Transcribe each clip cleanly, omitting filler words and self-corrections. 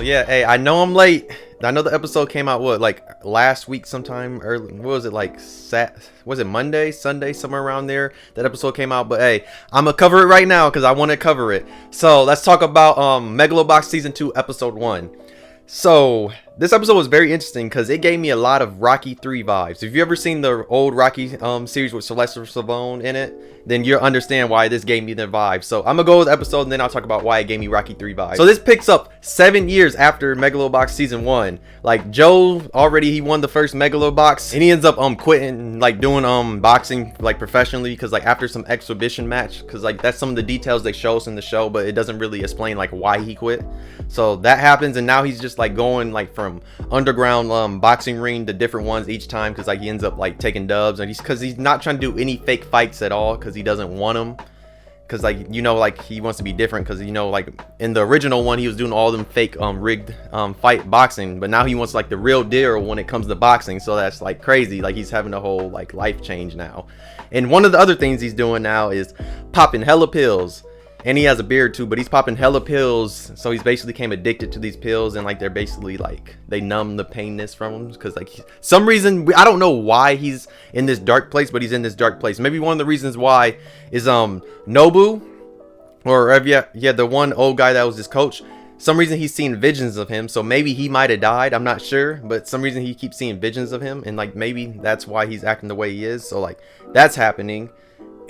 yeah, hey, I know I'm late. I know the episode came out like last week sometime early. What was it like? Was it Monday, Sunday, somewhere around there? That episode came out. But hey, I'm gonna cover it right now because I want to cover it. So let's talk about Megalobox season 2, episode 1. So this episode was very interesting because it gave me a lot of Rocky 3 vibes. If you ever seen the old Rocky series with Sylvester Stallone in it, then you'll understand why this gave me the vibe. So I'm gonna go with the episode and then I'll talk about why it gave me Rocky 3 vibes. So this picks up 7 years after Megalobox season 1. Like Joe already, he won the first Megalobox and he ends up quitting, like doing boxing like professionally, because like after some exhibition match, because like that's some of the details they show us in the show, but it doesn't really explain like why he quit. So that happens, and now he's just like going like from underground boxing ring to different ones each time, because like he ends up like taking dubs, and he's not trying to do any fake fights at all because he doesn't want them, because like like he wants to be different, because like in the original one he was doing all them fake rigged fight boxing, but now he wants like the real deal when it comes to boxing. So that's like crazy, like he's having a whole like life change now. And one of the other things he's doing now is popping hella pills. And he has a beard too, but he's popping hella pills. So he's basically became addicted to these pills, and like they're basically like they numb the painness from him, because like some reason, I don't know why he's in this dark place, but he's in this dark place. Maybe one of the reasons why is Nobu, or the one old guy that was his coach. Some reason he's seeing visions of him, so maybe he might have died. I'm not sure, but some reason he keeps seeing visions of him, and like maybe that's why he's acting the way he is. So like that's happening.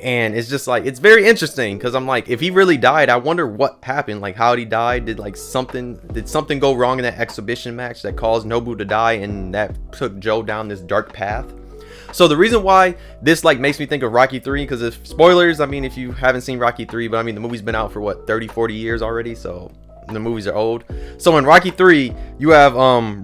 And it's just like, it's very interesting, because I'm like, if he really died, I wonder what happened. Like, how he died? Did something go wrong in that exhibition match that caused Nobu to die, and that took Joe down this dark path? So the reason why this like makes me think of Rocky 3, because if spoilers, I mean, if you haven't seen Rocky 3, but I mean the movie's been out for what, 30-40 years already, so the movies are old. So in Rocky 3, you have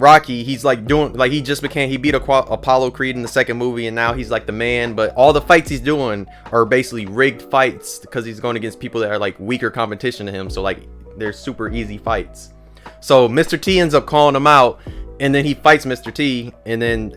Rocky, he's like doing, like he beat Apollo Creed in the second movie, and now he's like the man, but all the fights he's doing are basically rigged fights, because he's going against people that are like weaker competition to him, so like they're super easy fights. So Mr. T ends up calling him out, and then he fights Mr. T, and then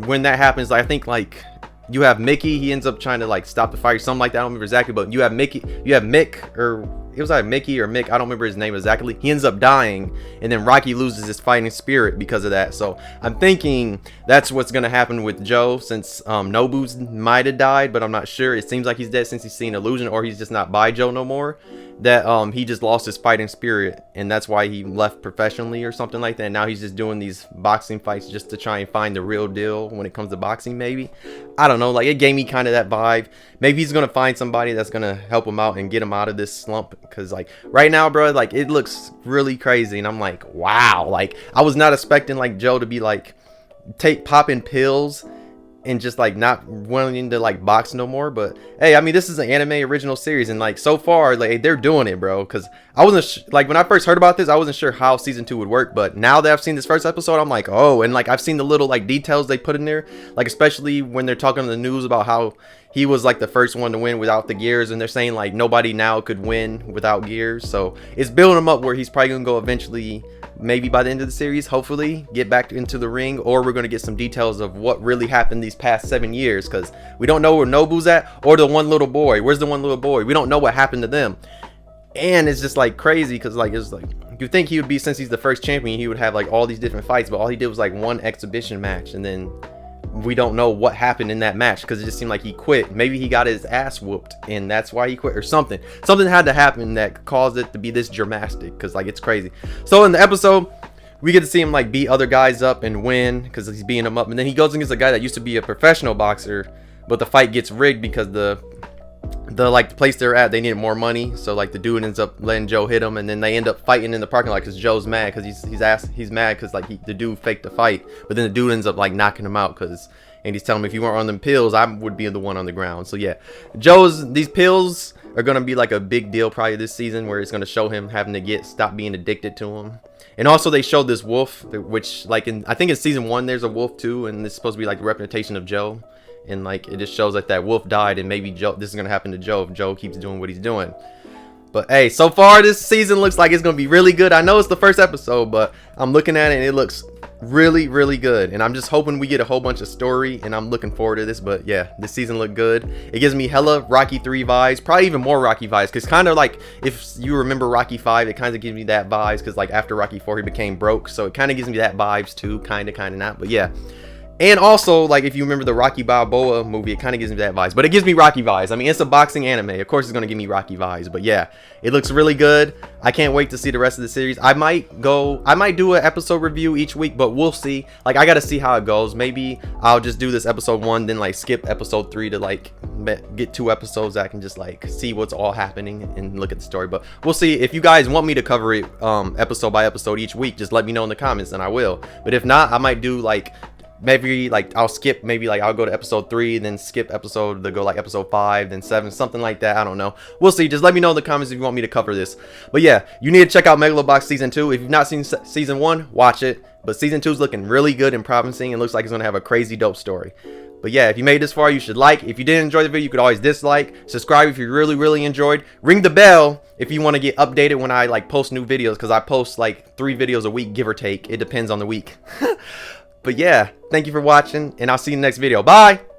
when that happens, I think like you have Mickey, he ends up trying to like stop the fight or something like that. I don't remember exactly, but you have Mick, or it was either Mickey or Mick, I don't remember his name exactly. He ends up dying, and then Rocky loses his fighting spirit because of that. So I'm thinking that's what's gonna happen with Joe, since Nobu's might have died, but I'm not sure. It seems like he's dead since he's seen illusion, or he's just not by Joe no more. That he just lost his fighting spirit, and that's why he left professionally or something like that. And now he's just doing these boxing fights just to try and find the real deal when it comes to boxing. Maybe, I don't know, like it gave me kind of that vibe. Maybe he's gonna find somebody that's gonna help him out and get him out of this slump, because like right now, bro, like it looks really crazy, and I'm like, wow, like I was not expecting like Joe to be like popping pills and just like not wanting to like box no more. But hey, I mean, this is an anime original series, and like so far like they're doing it, bro, because I wasn't like when I first heard about this, I wasn't sure how season 2 would work, but now that I've seen this first episode, I'm like, oh. And like I've seen the little like details they put in there, like especially when they're talking on the news about how he was like the first one to win without the gears, and they're saying like nobody now could win without gears. So it's building him up where he's probably gonna go eventually, maybe by the end of the series, hopefully get back into the ring, or we're going to get some details of what really happened these past 7 years, because we don't know where Nobu's at, or the one little boy. Where's the one little boy? We don't know what happened to them. And it's just like crazy, because like it's like you think he would be, since he's the first champion, he would have like all these different fights, but all he did was like one exhibition match, and then we don't know what happened in that match, because it just seemed like he quit. Maybe he got his ass whooped and that's why he quit, or something had to happen that caused it to be this dramatic, because like it's crazy. So in the episode, we get to see him like beat other guys up and win, because he's beating them up, and then he goes against a guy that used to be a professional boxer, but the fight gets rigged because the like the place they're at, they needed more money, so like the dude ends up letting Joe hit him, and then they end up fighting in the parking lot because Joe's mad, because he's mad because like the dude faked the fight, but then the dude ends up like knocking him out, and he's telling him, if you weren't on them pills, I would be the one on the ground. So yeah, these pills are gonna be like a big deal probably this season, where it's gonna show him having to stop being addicted to them. And also they showed this wolf, which like I think in season 1 there's a wolf too, and it's supposed to be like the representation of Joe. And like it just shows like that wolf died, and maybe this is gonna happen to Joe if Joe keeps doing what he's doing. But hey, so far this season looks like it's gonna be really good. I know it's the first episode, but I'm looking at it and it looks really good. And I'm just hoping we get a whole bunch of story, and I'm looking forward to this. But yeah, this season looked good. It gives me hella Rocky 3 vibes, probably even more Rocky vibes, because kind of like, if you remember Rocky 5, it kind of gives me that vibes, because like after Rocky 4 he became broke, so it kind of gives me that vibes too, kind of not, but yeah. And also, like, if you remember the Rocky Balboa movie, it kind of gives me that vibes. But it gives me Rocky vibes. I mean, it's a boxing anime. Of course, it's going to give me Rocky vibes. But yeah, it looks really good. I can't wait to see the rest of the series. I might do an episode review each week, but we'll see. Like, I got to see how it goes. Maybe I'll just do this episode 1, then, like, skip episode 3 to, like, get 2 episodes that I can just, like, see what's all happening and look at the story. But we'll see. If you guys want me to cover it episode by episode each week, just let me know in the comments, and I will. But if not, I might do, like, maybe like I'll skip, maybe like I'll go to episode 3, then skip episode to go like episode 5, then 7, something like that. I don't know, we'll see. Just let me know in the comments if you want me to cover this. But yeah, you need to check out Megalobox season 2. If you've not seen season 1, watch it. But season 2 is looking really good and promising, and looks like it's gonna have a crazy dope story. But yeah, if you made this far, you should like. If you didn't enjoy the video, you could always dislike. Subscribe if you really enjoyed. Ring the bell if you want to get updated when I like post new videos, because I post like 3 videos a week, give or take. It depends on the week. But yeah, thank you for watching, and I'll see you in the next video. Bye!